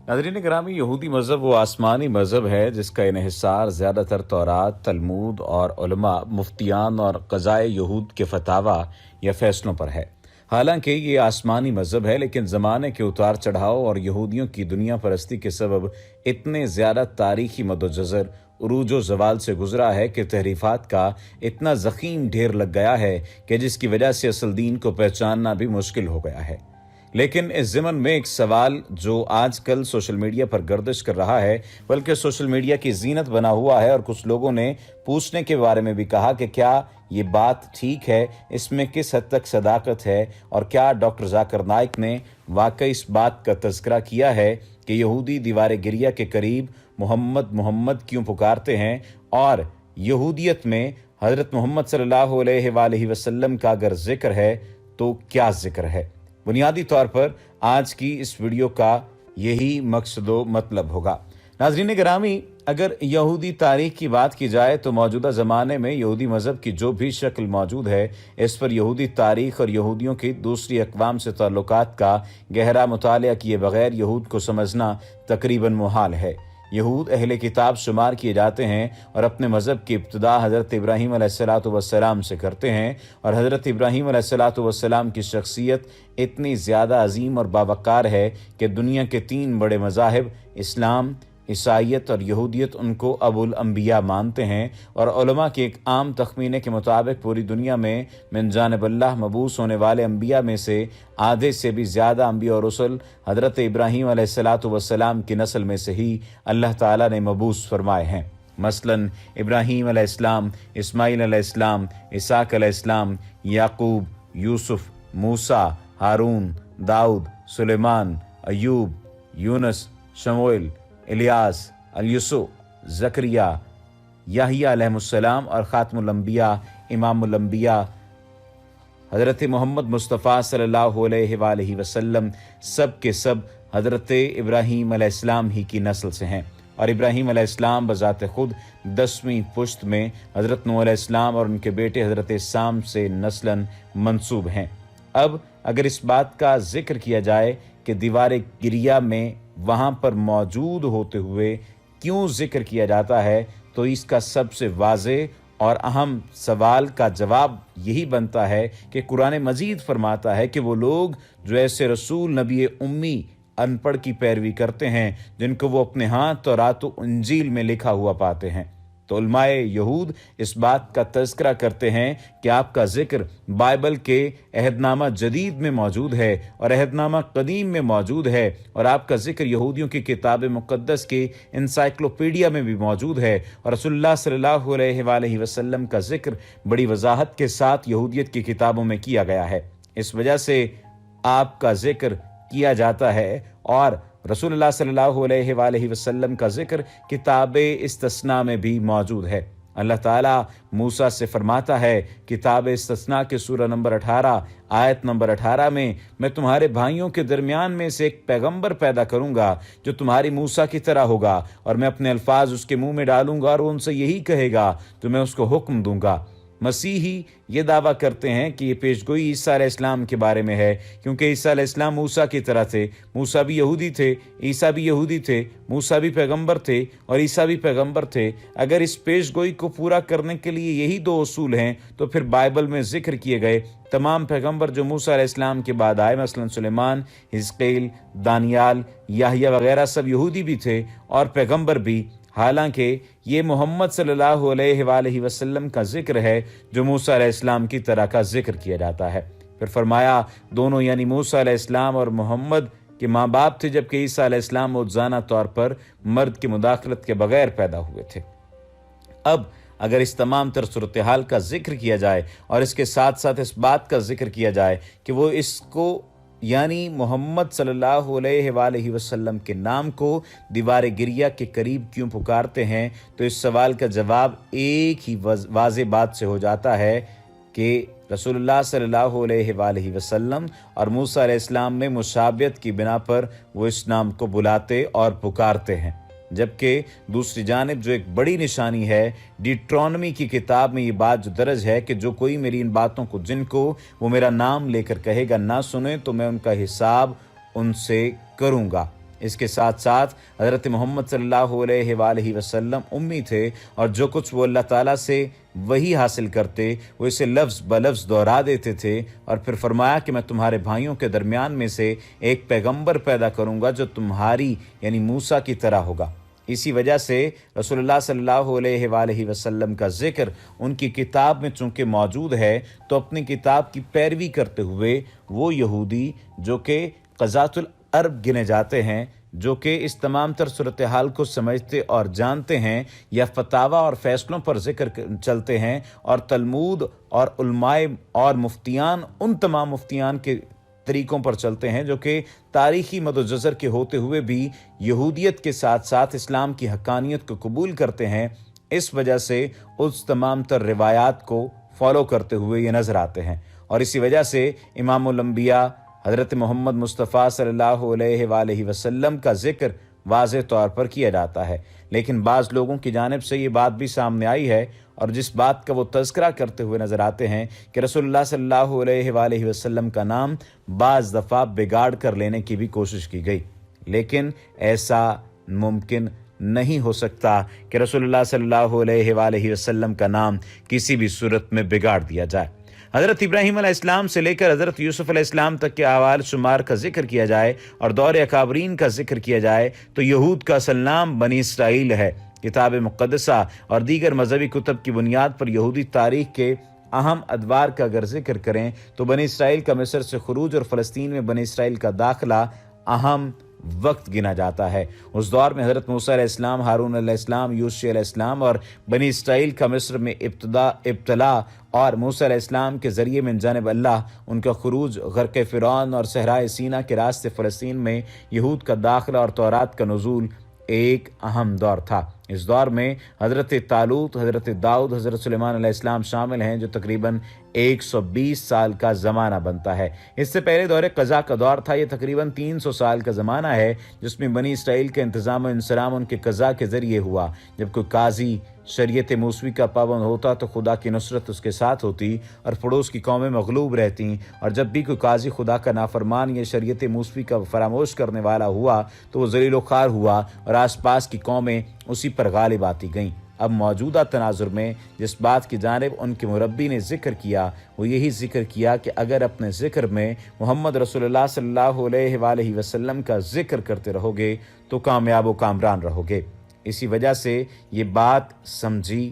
नाज़रीन करामी, यहूदी मज़हब वो आसमानी मज़हब है जिसका इन्हिसार ज़्यादातर तौरात, तलमूद और उलमा, मुफ्तियान और क़ज़ाए यहूद के फतावा या फ़ैसलों पर है। हालांकि ये आसमानी मज़हब है, लेकिन ज़माने के उतार चढ़ाव और यहूदियों की दुनिया परस्ती के सबब इतने ज़्यादा तारीख़ी मदोजज़र, उरूज व ज़वाल से गुज़रा है कि तहरीफ़ात का इतना ज़ख़ीम ढेर लग गया है कि जिसकी वजह से असल दीन को पहचानना भी मुश्किल हो गया है। लेकिन इस ज़मन में एक सवाल जो आजकल सोशल मीडिया पर गर्दिश कर रहा है, बल्कि सोशल मीडिया की जीनत बना हुआ है, और कुछ लोगों ने पूछने के बारे में भी कहा कि क्या ये बात ठीक है, इसमें किस हद तक सदाकत है, और क्या डॉक्टर जाकिर नाइक ने वाकई इस बात का तज़किरा किया है कि यहूदी दीवार गिरिया के करीब मोहम्मद मोहम्मद क्यों पुकारते हैं, और यहूदियत में हज़रत मोहम्मद सल्लल्लाहु अलैहि वसल्लम का अगर ज़िक्र है तो क्या ज़िक्र है। बुनियादी तौर पर आज की इस वीडियो का यही मकसद व मतलब होगा। नाज़रीन गिरामी, अगर यहूदी तारीख़ की बात की जाए तो मौजूदा ज़माने में यहूदी मज़हब की जो भी शक्ल मौजूद है, इस पर यहूदी तारीख़ और यहूदियों की दूसरी अक़वाम से ताल्लुकात का गहरा मुतालिया किए बगैर यहूद को समझना तकरीबन मुहाल है। यहूद अहले किताब शुमार किए जाते हैं और अपने मज़हब की इब्तिदा हज़रत इब्राहीम अलैहिस्सलातु वस्सलाम से करते हैं, और हज़रत इब्राहीम अलैहिस्सलातु वस्सलाम की शख्सियत इतनी ज़्यादा अजीम और बावक़ार है कि दुनिया के 3 बड़े मज़ाहिब इस्लाम, ईसाईयत और यहूदियत उनको अबुल अंबिया मानते हैं, और उलमा के एक आम तखमीने के मुताबिक पूरी दुनिया में मिन जानिबिल्लाह मबूस होने वाले अंबिया में से आधे से भी ज़्यादा अंबिया और रसूल हज़रत इब्राहीम अलैहिस्सलातु वस्सलाम की नस्ल में से ही अल्लाह ताला ने मबूस फरमाए हैं। मसलन इब्राहीम अलैहिस्सलाम, इस्माईल अलैहिस्सलाम, इसाक अलैहिस्सलाम, याकूब, यूसुफ, मूसा, हारून, दाऊद, सुलेमान, अयूब, यूनुस, शमूएल, इलियास, अलयुसु, ज़करिया, याहिया अलैहिस्सलाम और ख़ातमुल अंबिया, इमामुल अंबिया हज़रत मोहम्मद मुस्तफ़ा सल्लल्लाहु अलैहि वसल्लम सब के सब हज़रत इब्राहीम अलैहिस्सलाम ही की नस्ल से हैं। और इब्राहीम अलैहिस्सलाम बज़ात ख़ुद 10वीं पुश्त में हज़रत नूह अलैहिस्सलाम और उनके बेटे हज़रत साम से नस्लन मंसूब हैं। अब अगर इस बात का जिक्र किया जाए कि दीवार गिरिया में वहाँ पर मौजूद होते हुए क्यों जिक्र किया जाता है, तो इसका सबसे वाज़े और अहम सवाल का जवाब यही बनता है कि कुरान मजीद फरमाता है कि वो लोग जो ऐसे रसूल नबी उम्मी अनपढ़ की पैरवी करते हैं जिनको वो अपने हाथ तौरात व इंजील में लिखा हुआ पाते हैं, तो उलमाए यहूद इस बात का तज़किरा करते हैं कि आपका ज़िक्र बाइबल के अहदनामा जदीद में मौजूद है और अहदनामा कदीम में मौजूद है, और आपका ज़िक्र यहूदियों की किताब मुक़द्दस की इंसाइक्लोपीडिया में भी मौजूद है, और रसूलुल्लाह सल्लल्लाहु अलैहि वसल्लम का ज़िक्र बड़ी वजाहत के साथ यहूदियत की किताबों में किया गया है। इस वजह से आपका ज़िक्र किया जाता है, और रसूलुल्लाह सल्लल्लाहु अलैहि वसल्लम का ज़िक्र किताब इस्तिस्ना में भी मौजूद है। अल्लाह ताला मूसा से फरमाता है किताब इस्तिस्ना के सूरा नंबर 18 आयत नंबर 18 में, मैं तुम्हारे भाइयों के दरमियान में से एक पैगंबर पैदा करूंगा जो तुम्हारी मूसा की तरह होगा, और मैं अपने अल्फाज उसके मुंह में डालूंगा और वो उनसे यही कहेगा तो मैं उसको हुक्म दूंगा। मसीही ये दावा करते हैं कि ये पेशगोई ईसा अलैहिस्सलाम के बारे में है, क्योंकि ईसा अलैहिस्सलाम मूसा की तरह थे। मूसा भी यहूदी थे, ईसा भी यहूदी थे, मूसा भी पैगंबर थे और ईसा भी पैगंबर थे। अगर इस पेशगोई को पूरा करने के लिए यही 2 उसूल हैं, तो फिर बाइबल में जिक्र किए गए तमाम पैगंबर जो मूसा अलैहिस्सलाम के बाद आए, मसलन सुलेमान, हिजकील, दानियाल, याहिया वगैरह, सब यहूदी भी थे और पैगंबर भी। हालांकि ये मोहम्मद सल्लल्लाहु अलैहि वसल्लम का जिक्र है जो मूसा अलैहिस्सलाम की तरह का जिक्र किया जाता है। फिर फरमाया दोनों यानी मूसा अलैहिस्सलाम और मोहम्मद के माँ बाप थे, जबकि ईसा अलैहिस्सलाम मौजूदा तौर पर मर्द की मुदाखलत के बगैर पैदा हुए थे। अब अगर इस तमाम तर सूरत हाल का जिक्र किया जाए और इसके साथ साथ इस बात का जिक्र किया जाए कि वो इसको यानी मोहम्मद सल्लल्लाहु अलैहि वसल्लम के नाम को दीवार गिरिया के करीब क्यों पुकारते हैं, तो इस सवाल का जवाब एक ही वाज़े बात से हो जाता है कि रसूलुल्लाह सल्लल्लाहु अलैहि वसल्लम और मूसा अलैहिस्सलाम में मुशाबियत की बिना पर वो इस नाम को बुलाते और पुकारते हैं। जबकि दूसरी जानिब जो एक बड़ी निशानी है, डिट्रॉनमी की किताब में ये बात जो दर्ज है कि जो कोई मेरी इन बातों को जिनको वो मेरा नाम लेकर कहेगा ना सुने तो मैं उनका हिसाब उनसे करूँगा। اس کے ساتھ ساتھ حضرت محمد صلی اللہ علیہ وآلہ وسلم امی تھے، اور جو کچھ وہ اللہ تعالیٰ سے وہی حاصل کرتے وہ اسے لفظ بلفظ دہرا دیتے تھے، اور پھر فرمایا کہ میں تمہارے بھائیوں کے درمیان میں سے ایک پیغمبر پیدا کروں گا جو تمہاری یعنی موسیٰ کی طرح ہوگا۔ اسی وجہ سے رسول اللہ صلی اللہ علیہ وآلہ وسلم کا ذکر ان کی کتاب میں چونکہ موجود ہے، تو اپنی کتاب کی پیروی کرتے ہوئے وہ یہودی جو کہ قضاة العرب گنے جاتے ہیں، جو کہ اس تمام تر صورتحال کو سمجھتے اور جانتے ہیں، یا فتاویٰ اور فیصلوں پر ذکر چلتے ہیں، اور تلمود اور علماء اور مفتیان ان تمام مفتیان کے طریقوں پر چلتے ہیں جو کہ تاریخی مد و جزر کے ہوتے ہوئے بھی یہودیت کے ساتھ ساتھ اسلام کی حقانیت کو قبول کرتے ہیں، اس وجہ سے اس تمام تر روایات کو فالو کرتے ہوئے یہ نظر آتے ہیں۔ اور اسی وجہ سے امام الانبیاء حضرت محمد مصطفیٰ صلی اللہ علیہ وآلہ وسلم کا ذکر واضح طور پر کیا جاتا ہے، لیکن بعض لوگوں کی جانب سے یہ بات بھی سامنے آئی ہے، اور جس بات کا وہ تذکرہ کرتے ہوئے نظر آتے ہیں کہ رسول اللہ صلی اللہ علیہ وآلہ وسلم کا نام بعض دفعہ بگاڑ کر لینے کی بھی کوشش کی گئی، لیکن ایسا ممکن نہیں ہو سکتا کہ رسول اللہ صلی اللہ علیہ وآلہ وسلم کا نام کسی بھی صورت میں بگاڑ دیا جائے۔ حضرت ابراہیم علیہ السلام سے لے کر حضرت یوسف علیہ السلام تک کے احوال شمار کا ذکر کیا جائے اور دور اکابرین کا ذکر کیا جائے تو یہود کا اصل نام بنی اسرائیل ہے۔ کتاب مقدسہ اور دیگر مذہبی کتب کی بنیاد پر یہودی تاریخ کے اہم ادوار کا اگر ذکر کریں تو بنی اسرائیل کا مصر سے خروج اور فلسطین میں بنی اسرائیل کا داخلہ اہم وقت گنا جاتا ہے۔ اس دور میں حضرت موسیٰ علیہ السلام، ہارون علیہ السلام، یوشع علیہ السلام اور بنی اسرائیل کا مصر میں ابتلا اور موسیٰ علیہ السلام کے ذریعے من جانب اللہ ان کا خروج، غرق فرعون اور صحرائے سینا کے راستے فلسطین میں یہود کا داخلہ اور تورات کا نزول ایک اہم دور تھا۔ اس دور میں حضرت طالوت، حضرت داؤد، حضرت سلیمان علیہ السلام شامل ہیں، جو تقریباً 120 سال کا زمانہ بنتا ہے۔ اس سے پہلے دور قضاء کا دور تھا، یہ تقریباً 300 سال کا زمانہ ہے، جس میں بنی اسرائیل کا انتظام و انصرام ان کے قضاء کے ذریعے ہوا۔ جب کوئی قاضی شریعت موسوی کا پابند ہوتا تو خدا کی نصرت اس کے ساتھ ہوتی اور پڑوس کی قومیں مغلوب رہتیں، اور جب بھی کوئی قاضی خدا کا نافرمان یا شریعت موسوی کا فراموش کرنے والا ہوا تو وہ ذلیل و خوار ہوا اور آس پاس کی قومیں اسی پر غالب آتی گئیں۔ اب موجودہ تناظر میں جس بات کی جانب ان کے مربی نے ذکر کیا وہ یہی ذکر کیا کہ اگر اپنے ذکر میں محمد رسول اللہ صلی اللہ علیہ وآلہ وسلم کا ذکر کرتے رہو گے تو کامیاب و کامران رہو گے۔ اسی وجہ سے یہ بات سمجھی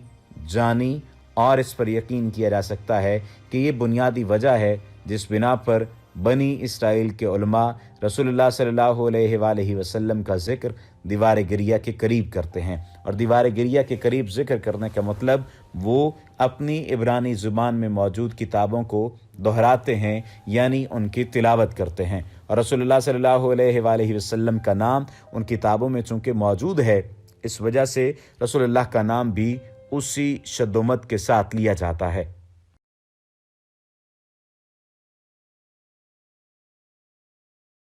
جانی اور اس پر یقین کیا جا سکتا ہے کہ یہ بنیادی وجہ ہے جس بنا پر بنی اسرائیل کے علماء رسول اللہ صلی اللہ علیہ وآلہ وسلم کا ذکر دیوار گریہ کے قریب کرتے ہیں، اور دیوار گریہ کے قریب ذکر کرنے کا مطلب وہ اپنی عبرانی زبان میں موجود کتابوں کو دہراتے ہیں، یعنی ان کی تلاوت کرتے ہیں، اور رسول اللہ صلی اللہ علیہ وآلہ وسلم کا نام ان کتابوں میں چونکہ موجود ہے، اس وجہ سے رسول اللہ کا نام بھی اسی شد و مد کے ساتھ لیا جاتا ہے۔